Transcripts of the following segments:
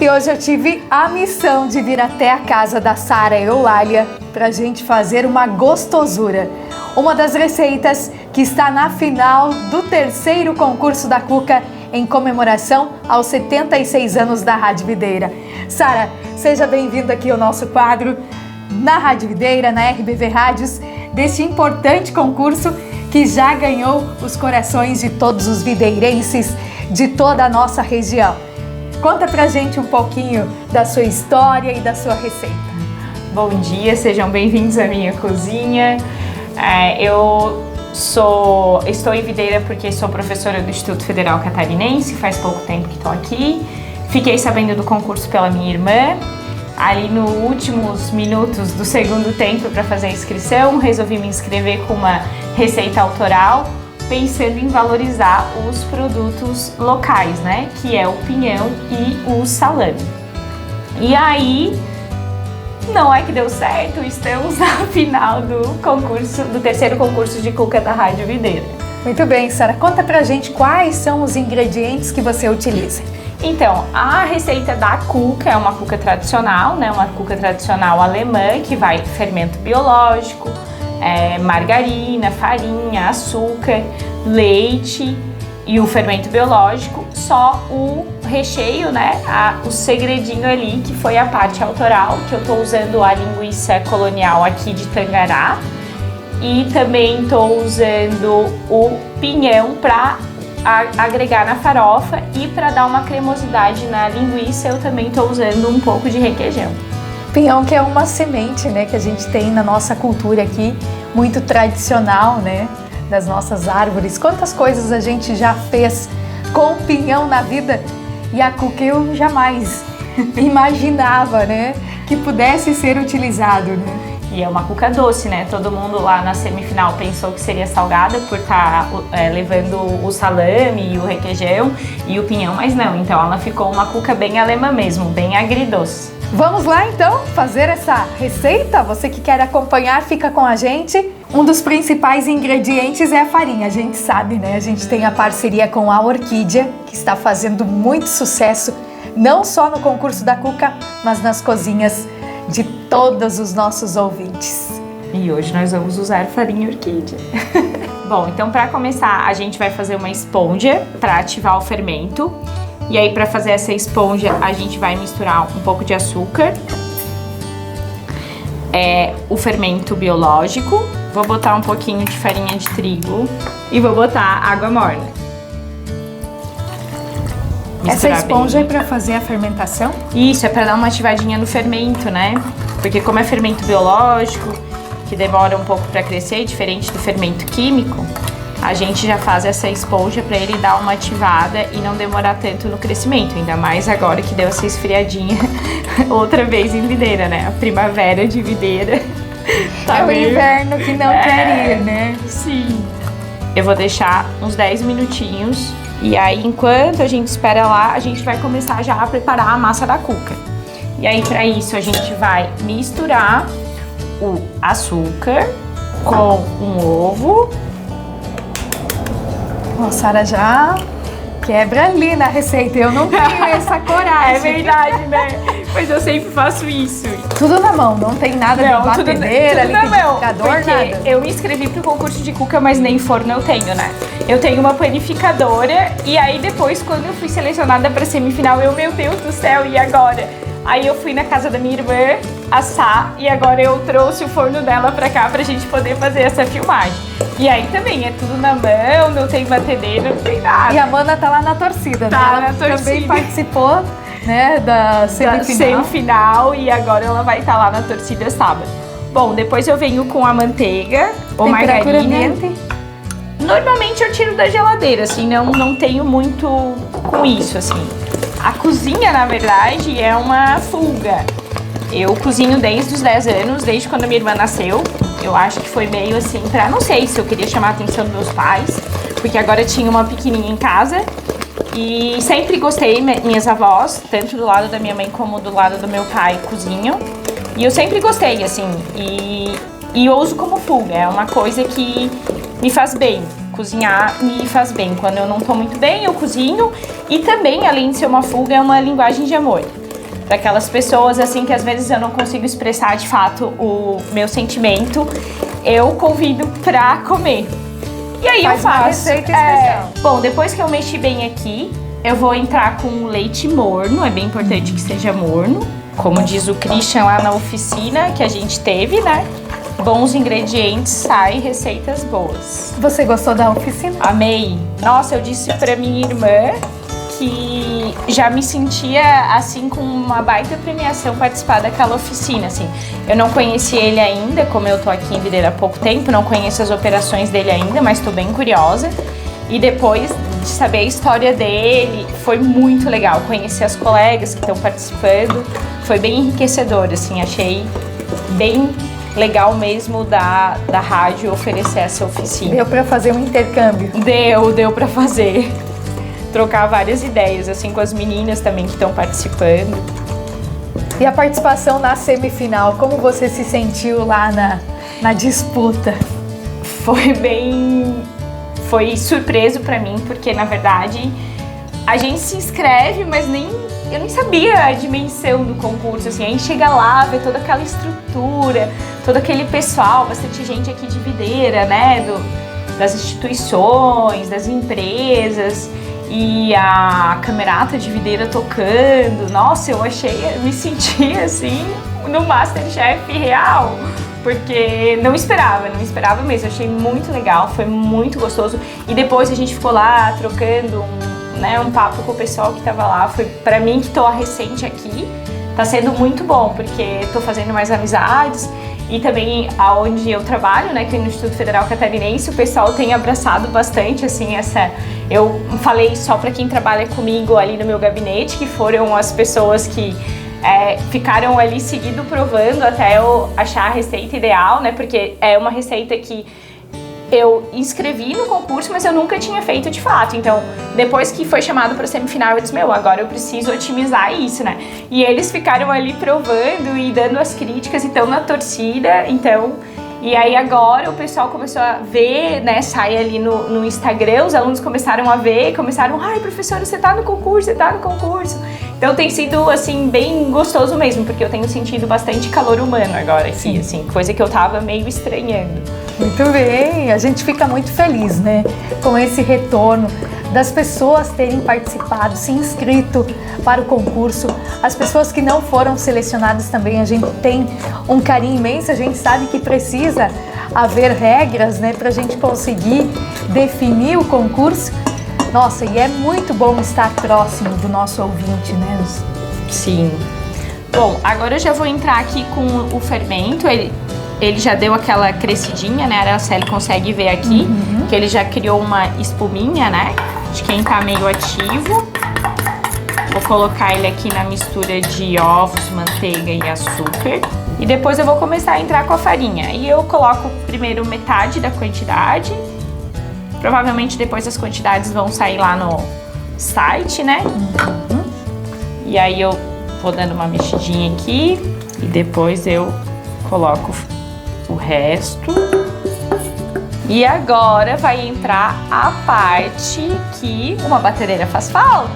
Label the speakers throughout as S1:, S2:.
S1: E hoje eu tive a missão de vir até a casa da Sara Eulália para a gente fazer uma gostosura. Uma das receitas que está na final do terceiro concurso da Cuca em comemoração aos 76 anos da Rádio Videira. Sara, seja bem-vinda aqui ao nosso quadro na Rádio Videira, na RBV Rádios, deste importante concurso que já ganhou os corações de todos os videirenses de toda a nossa região. Conta pra gente um pouquinho da sua história e da sua receita.
S2: Bom dia, sejam bem-vindos à minha cozinha. Estou em Videira porque sou professora do Instituto Federal Catarinense, faz pouco tempo que estou aqui. Fiquei sabendo do concurso pela minha irmã. Ali nos últimos minutos do segundo tempo para fazer a inscrição, resolvi me inscrever com uma receita autoral, pensando em valorizar os produtos locais, né? Que é o pinhão e o salame. E aí, não é que deu certo, estamos na final do terceiro concurso de Cuca da Rádio Videira.
S1: Muito bem, Sara, conta pra gente quais são os ingredientes que você utiliza.
S2: Então, a receita da cuca é uma cuca tradicional, né? Uma cuca tradicional alemã que vai fermento biológico, margarina, farinha, açúcar, leite e o fermento biológico, só o recheio, né? O segredinho ali, que foi a parte autoral, que eu tô usando a linguiça colonial aqui de Tangará e também tô usando o pinhão para agregar na farofa e para dar uma cremosidade na linguiça eu também tô usando um pouco de requeijão.
S1: Pinhão, que é uma semente, né, que a gente tem na nossa cultura aqui, muito tradicional, né, das nossas árvores. Quantas coisas a gente já fez com pinhão na vida e a cuca eu jamais imaginava, né, que pudesse ser utilizado, né?
S2: E é uma cuca doce, né? Todo mundo lá na semifinal pensou que seria salgada por estar levando o salame e o requeijão e o pinhão, mas não. Então ela ficou uma cuca bem alemã mesmo, bem agridoce.
S1: Vamos lá então fazer essa receita? Você que quer acompanhar, fica com a gente. Um dos principais ingredientes é a farinha, a gente sabe, né? A gente tem a parceria com a Orquídea, que está fazendo muito sucesso, não só no concurso da Cuca, mas nas cozinhas de todos os nossos ouvintes.
S2: E hoje nós vamos usar farinha Orquídea. Bom, então para começar a gente vai fazer uma esponja para ativar o fermento. E aí para fazer essa esponja a gente vai misturar um pouco de açúcar, o fermento biológico, vou botar um pouquinho de farinha de trigo e vou botar água morna.
S1: Essa esponja é para fazer a fermentação?
S2: Isso, é para dar uma ativadinha no fermento, né? Porque como é fermento biológico, que demora um pouco para crescer, diferente do fermento químico, a gente já faz essa esponja para ele dar uma ativada e não demorar tanto no crescimento. Ainda mais agora que deu essa esfriadinha outra vez em Videira, né? A primavera de Videira.
S1: Tá o inverno que não quer ir, né?
S2: Sim. Eu vou deixar uns 10 minutinhos. E aí, enquanto a gente espera lá, a gente vai começar já a preparar a massa da cuca. E aí, para isso, a gente vai misturar o açúcar com um ovo.
S1: A Sara já quebra ali na receita, eu não tenho essa coragem.
S2: É verdade, né? Mas eu sempre faço isso.
S1: Tudo na mão, não tem nada de batedeira, liquidificador, nada.
S2: Eu me inscrevi pro concurso de cuca, mas nem forno eu tenho, né? Eu tenho uma panificadora e aí depois, quando eu fui selecionada pra semifinal, meu Deus do céu, e agora? Aí eu fui na casa da minha irmã assar e agora eu trouxe o forno dela pra cá pra gente poder fazer essa filmagem. E aí também, é tudo na mão, não tem batedeira, não tem nada.
S1: E a Amanda tá lá na torcida, né?
S2: Ela também
S1: participou, né, da
S2: semifinal e agora ela vai estar lá na torcida sábado. Bom, depois eu venho com a manteiga ou margarina. Normalmente eu tiro da geladeira, assim, não tenho muito com isso, assim. A cozinha, na verdade, é uma fuga. Eu cozinho desde os 10 anos, desde quando a minha irmã nasceu. Eu acho que foi meio assim pra... Não sei se eu queria chamar a atenção dos meus pais, porque agora tinha uma pequenininha em casa. E sempre gostei, minhas avós, tanto do lado da minha mãe como do lado do meu pai, cozinham. E eu sempre gostei, assim, e eu uso como fuga. É uma coisa que me faz bem. Cozinhar me faz bem. Quando eu não tô muito bem, eu cozinho. E também, além de ser uma fuga, é uma linguagem de amor. Para aquelas pessoas assim que às vezes eu não consigo expressar de fato o meu sentimento, eu convido para comer. E aí eu faço.
S1: Uma receita especial.
S2: Bom, depois que eu mexi bem aqui, eu vou entrar com leite morno, é bem importante que seja morno. Como diz o Christian lá na oficina que a gente teve, né? Bons ingredientes, sai receitas boas.
S1: Você gostou da oficina?
S2: Amei. Nossa, eu disse pra minha irmã que já me sentia assim com uma baita premiação participar daquela oficina, assim. Eu não conheci ele ainda, como eu tô aqui em Videira há pouco tempo, não conheço as operações dele ainda, mas tô bem curiosa. E depois de saber a história dele, foi muito legal conhecer as colegas que estão participando. Foi bem enriquecedor, assim, achei bem legal mesmo da rádio oferecer essa oficina.
S1: Deu pra fazer um intercâmbio?
S2: Deu pra fazer. Trocar várias ideias, assim, com as meninas também que estão participando.
S1: E a participação na semifinal, como você se sentiu lá na disputa?
S2: Foi surpreso pra mim, porque na verdade a gente se inscreve, mas eu nem sabia a dimensão do concurso, assim. A gente chega lá, vê toda aquela estrutura, todo aquele pessoal, bastante gente aqui de Videira, né, das instituições, das empresas, e a camerata de Videira tocando. Nossa, eu me senti assim no MasterChef real, porque não esperava mesmo. Eu achei muito legal, foi muito gostoso. E depois a gente ficou lá trocando um papo com o pessoal que tava lá. Foi pra mim, que tô recente aqui, tá sendo muito bom, porque tô fazendo mais amizades. E também aonde eu trabalho, né, que é no Instituto Federal Catarinense, o pessoal tem abraçado bastante, assim, eu falei só para quem trabalha comigo ali no meu gabinete, que foram as pessoas que ficaram ali seguido provando até eu achar a receita ideal, né, porque é uma receita que eu inscrevi no concurso, mas eu nunca tinha feito de fato. Então, depois que foi chamado para semifinal, eu disse, agora eu preciso otimizar isso, né? E eles ficaram ali provando e dando as críticas e estão na torcida, então... E aí agora o pessoal começou a ver, né, sai ali no Instagram, os alunos começaram a ver, ai, professora, você tá no concurso, Então tem sido, assim, bem gostoso mesmo, porque eu tenho sentido bastante calor humano agora aqui, assim, coisa que eu tava meio estranhando.
S1: Muito bem, a gente fica muito feliz, né, com esse retorno das pessoas terem participado, se inscrito para o concurso. As pessoas que não foram selecionadas também, a gente tem um carinho imenso, a gente sabe que precisa haver regras, né, para a gente conseguir definir o concurso. Nossa, e é muito bom estar próximo do nosso ouvinte, né?
S2: Sim. Bom, agora eu já vou entrar aqui com o fermento. Ele já deu aquela crescidinha, né? A Araceli consegue ver aqui que ele já criou uma espuminha, né? De quem tá meio ativo. Vou colocar ele aqui na mistura de ovos, manteiga e açúcar. E depois eu vou começar a entrar com a farinha. E eu coloco primeiro metade da quantidade. Provavelmente depois as quantidades vão sair lá no site, né? E aí eu vou dando uma mexidinha aqui. E depois eu coloco o resto. E agora vai entrar a parte que uma batedeira faz falta.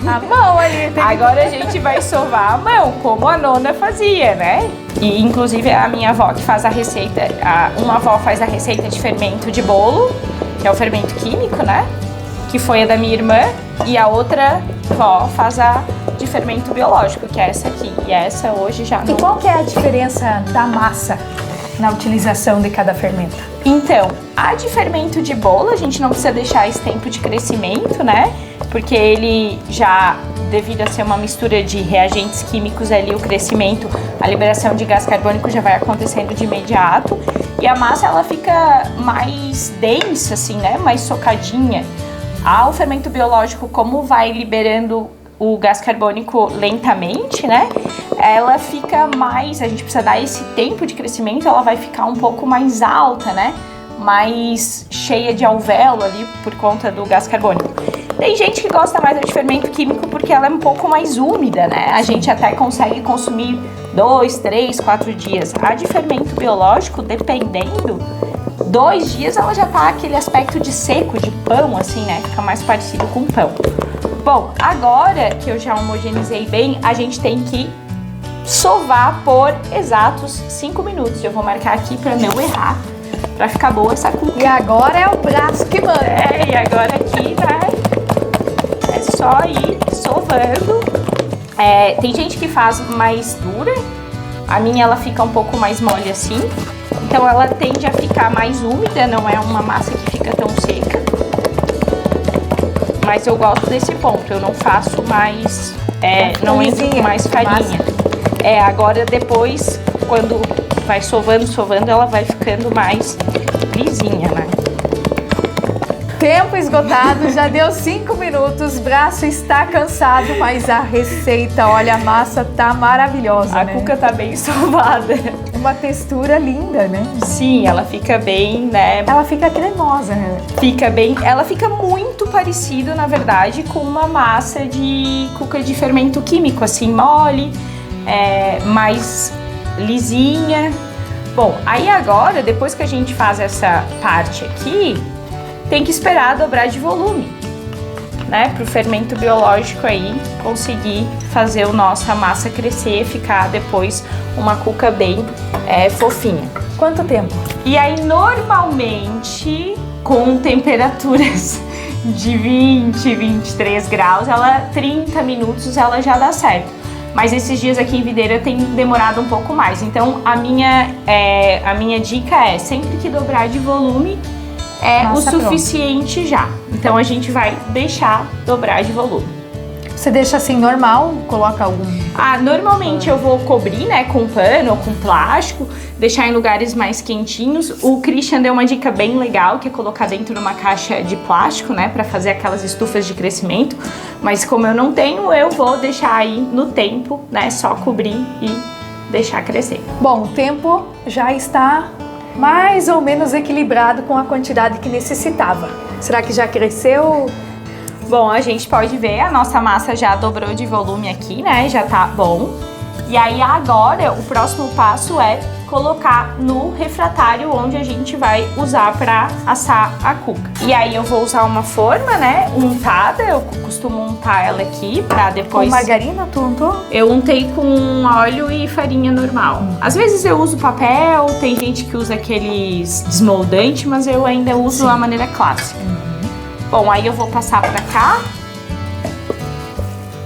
S1: A mão ali.
S2: Agora a gente vai sovar a mão, como a nona fazia, né? E inclusive a minha avó que faz a receita, uma avó faz a receita de fermento de bolo, que é o fermento químico, né? Que foi a da minha irmã. E a outra avó faz a de fermento biológico, que é essa aqui. E essa hoje já não...
S1: E qual que é a diferença da massa na utilização de cada fermento?
S2: Então, a de fermento de bolo, a gente não precisa deixar esse tempo de crescimento, né? Porque ele já, devido a ser uma mistura de reagentes químicos ali, o crescimento, a liberação de gás carbônico já vai acontecendo de imediato. E a massa, ela fica mais densa, assim, né? Mais socadinha. O fermento biológico, como vai liberando o gás carbônico lentamente, né? Ela fica mais, a gente precisa dar esse tempo de crescimento, ela vai ficar um pouco mais alta, né? Mais cheia de alvéolo ali por conta do gás carbônico. Tem gente que gosta mais de fermento químico porque ela é um pouco mais úmida, né? A gente até consegue consumir 2, 3, 4 dias. A de fermento biológico, dependendo, 2 dias ela já tá aquele aspecto de seco, de pão, assim, né? Fica mais parecido com pão. Bom, agora que eu já homogeneizei bem, a gente tem que sovar por exatos 5 minutos. Eu vou marcar aqui pra não errar, pra ficar boa essa cuca.
S1: E agora é o braço que manda.
S2: E agora aqui, né, é só ir sovando. Tem gente que faz mais dura, a minha ela fica um pouco mais mole assim. Então ela tende a ficar mais úmida, não é uma massa que fica tão seca. Mas eu gosto desse ponto, eu não faço mais, não entro com mais farinha. Agora depois, quando vai sovando, ela vai ficando mais lisinha, né?
S1: Tempo esgotado, já deu 5 minutos, braço está cansado, mas a receita, olha, a massa tá maravilhosa,
S2: A cuca tá bem sovada.
S1: Uma textura linda, né?
S2: Sim, ela fica bem, né?
S1: Ela fica cremosa, né?
S2: Fica bem, ela fica muito parecida, na verdade, com uma massa de cuca de fermento químico, assim, mole, mais lisinha. Bom, aí agora, depois que a gente faz essa parte aqui, tem que esperar dobrar de volume, né? Para o fermento biológico aí conseguir fazer a nossa massa crescer, ficar depois uma cuca bem fofinha.
S1: Quanto tempo?
S2: E aí, normalmente, com temperaturas de 20, 23 graus, 30 minutos ela já dá certo. Mas esses dias aqui em Videira tem demorado um pouco mais. Então, a minha dica é, sempre que dobrar de volume, o suficiente pronto. Já. Então a gente vai deixar dobrar de volume.
S1: Você deixa assim normal? Coloca algum?
S2: Normalmente eu vou cobrir, né, com pano ou com plástico, deixar em lugares mais quentinhos. O Christian deu uma dica bem legal, que é colocar dentro de uma caixa de plástico, né, para fazer aquelas estufas de crescimento. Mas como eu não tenho, eu vou deixar aí no tempo, né, só cobrir e deixar crescer.
S1: Bom, o tempo já está mais ou menos equilibrado com a quantidade que necessitava. Será que já cresceu?
S2: Bom, a gente pode ver, a nossa massa já dobrou de volume aqui, né? Já tá bom. E aí agora o próximo passo é colocar no refratário onde a gente vai usar para assar a cuca. E aí eu vou usar uma forma, né, untada, eu costumo untar ela aqui para depois...
S1: Com margarina tu untou?
S2: Eu untei com óleo e farinha normal. Às vezes eu uso papel, tem gente que usa aqueles desmoldantes, mas eu ainda uso a maneira clássica. Bom, aí eu vou passar para cá.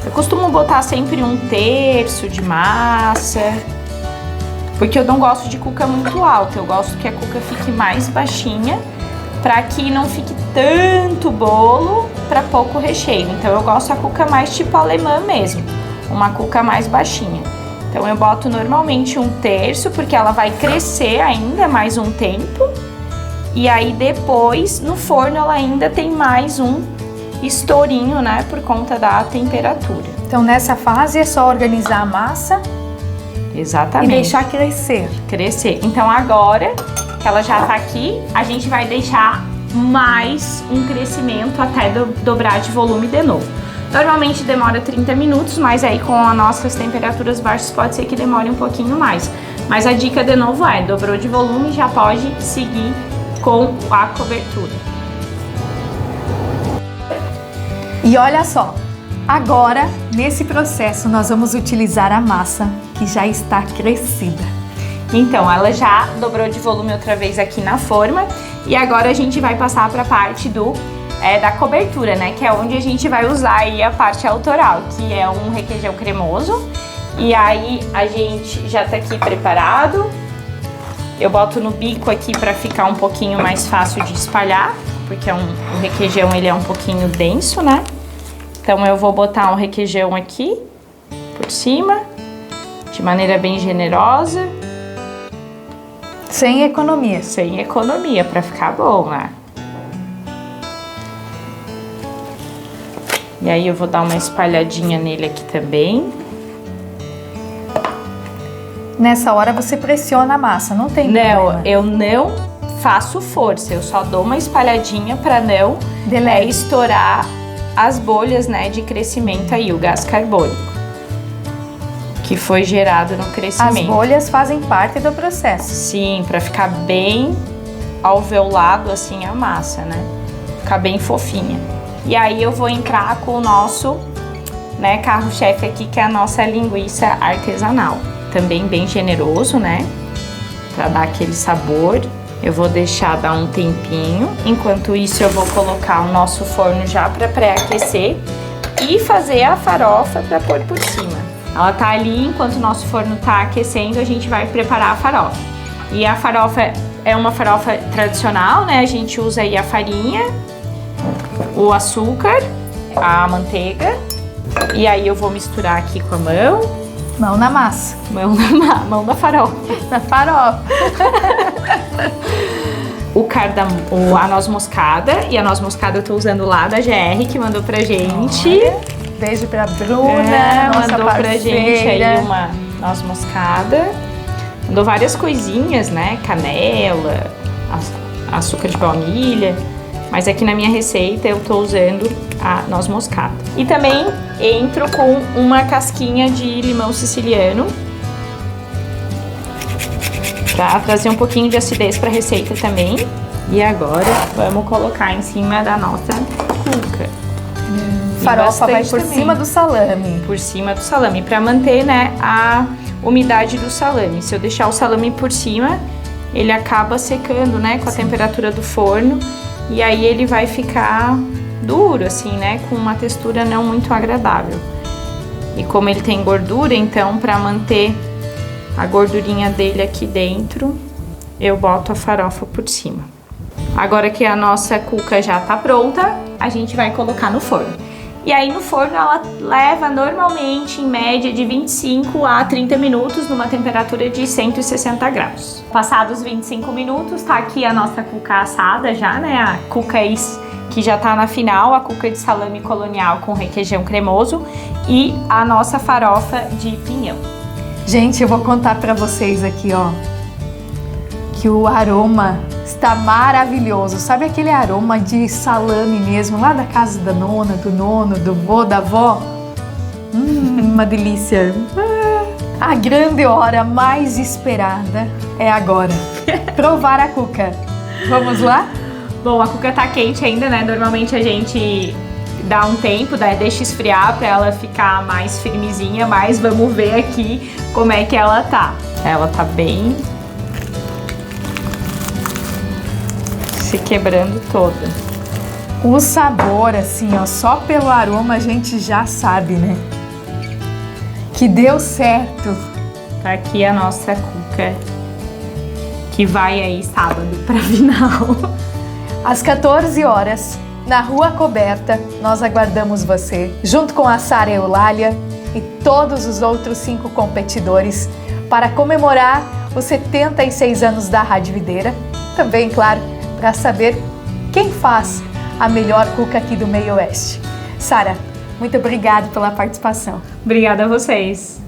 S2: Eu costumo botar sempre 1/3 de massa, porque eu não gosto de cuca muito alta, eu gosto que a cuca fique mais baixinha, para que não fique tanto bolo para pouco recheio. Então eu gosto da cuca mais tipo alemã mesmo, uma cuca mais baixinha. Então eu boto normalmente 1/3, porque ela vai crescer ainda mais um tempo, e aí depois no forno ela ainda tem mais um estourinho, né, por conta da temperatura.
S1: Então nessa fase é só organizar a massa.
S2: Exatamente.
S1: E deixar crescer.
S2: Crescer. Então agora que ela já tá aqui, a gente vai deixar mais um crescimento até dobrar de volume de novo. Normalmente demora 30 minutos, mas aí com as nossas temperaturas baixas pode ser que demore um pouquinho mais. Mas a dica de novo é, dobrou de volume, já pode seguir com a cobertura.
S1: E olha só, agora nesse processo nós vamos utilizar a massa que já está crescida.
S2: Então ela já dobrou de volume outra vez aqui na forma e agora a gente vai passar para a parte da cobertura, né? Que é onde a gente vai usar aí a parte autoral, que é um requeijão cremoso. E aí a gente já tá aqui preparado. Eu boto no bico aqui para ficar um pouquinho mais fácil de espalhar, porque o requeijão ele é um pouquinho denso, né? Então eu vou botar um requeijão aqui por cima, de maneira bem generosa.
S1: Sem economia.
S2: Sem economia, para ficar bom, né? E aí eu vou dar uma espalhadinha nele aqui também.
S1: Nessa hora você pressiona a massa, não tem problema.
S2: Não, eu não faço força, eu só dou uma espalhadinha para não estourar as bolhas, né, de crescimento aí, o gás carbônico que foi gerado no crescimento.
S1: As bolhas fazem parte do processo.
S2: Sim, para ficar bem alveolado assim a massa, né? Ficar bem fofinha. E aí eu vou entrar com o nosso, né, carro-chefe aqui, que é a nossa linguiça artesanal. Também bem generoso, né? Pra dar aquele sabor. Eu vou deixar dar um tempinho. Enquanto isso, eu vou colocar o nosso forno já para pré-aquecer e fazer a farofa para pôr por cima. Ela tá ali, enquanto o nosso forno tá aquecendo, a gente vai preparar a farofa. E a farofa é uma farofa tradicional, né? A gente usa aí a farinha, o açúcar, a manteiga. E aí eu vou misturar aqui com a mão.
S1: Mão na massa.
S2: Mão da farofa.
S1: Na farofa.
S2: A noz moscada. E a noz moscada eu tô usando lá da GR, que mandou pra gente. Olha,
S1: beijo pra Bruna, nossa
S2: mandou
S1: parceira.
S2: Pra gente aí uma noz moscada. Mandou várias coisinhas, né? Canela, açúcar de baunilha. Mas aqui na minha receita eu tô usando a noz moscada. E também entro com uma casquinha de limão siciliano pra trazer um pouquinho de acidez pra receita também. E agora vamos colocar em cima da nossa cuca.
S1: Farofa vai por cima do salame.
S2: Por cima do salame, pra manter, né, a umidade do salame. Se eu deixar o salame por cima, ele acaba secando, né, com a temperatura do forno. E aí ele vai ficar duro, assim, né? Com uma textura não muito agradável. E como ele tem gordura, então, para manter a gordurinha dele aqui dentro, eu boto a farofa por cima. Agora que a nossa cuca já tá pronta, a gente vai colocar no forno. E aí no forno ela leva normalmente em média de 25 a 30 minutos numa temperatura de 160 graus. Passados 25 minutos, tá aqui a nossa cuca assada já, né? A cuca que já tá na final, a cuca de salame colonial com requeijão cremoso e a nossa farofa de pinhão.
S1: Gente, eu vou contar pra vocês aqui, ó, que o aroma está maravilhoso. Sabe aquele aroma de salame mesmo, lá da casa da nona, do nono, do vô, da avó? Uma delícia. A grande hora mais esperada é agora. Provar a cuca. Vamos lá?
S2: Bom, a cuca tá quente ainda, né? Normalmente a gente dá um tempo, deixa esfriar pra ela ficar mais firmezinha, mas vamos ver aqui como é que ela tá. Ela tá bem se quebrando toda.
S1: O sabor, assim, ó, só pelo aroma a gente já sabe, né? Que deu certo.
S2: Tá aqui a nossa cuca, que vai aí sábado pra final.
S1: Às 14 horas, na Rua Coberta, nós aguardamos você, junto com a Sara Eulália e todos os outros 5 competidores, para comemorar os 76 anos da Rádio Videira. Também, claro, para saber quem faz a melhor cuca aqui do Meio Oeste. Sara, muito obrigada pela participação.
S2: Obrigada a vocês.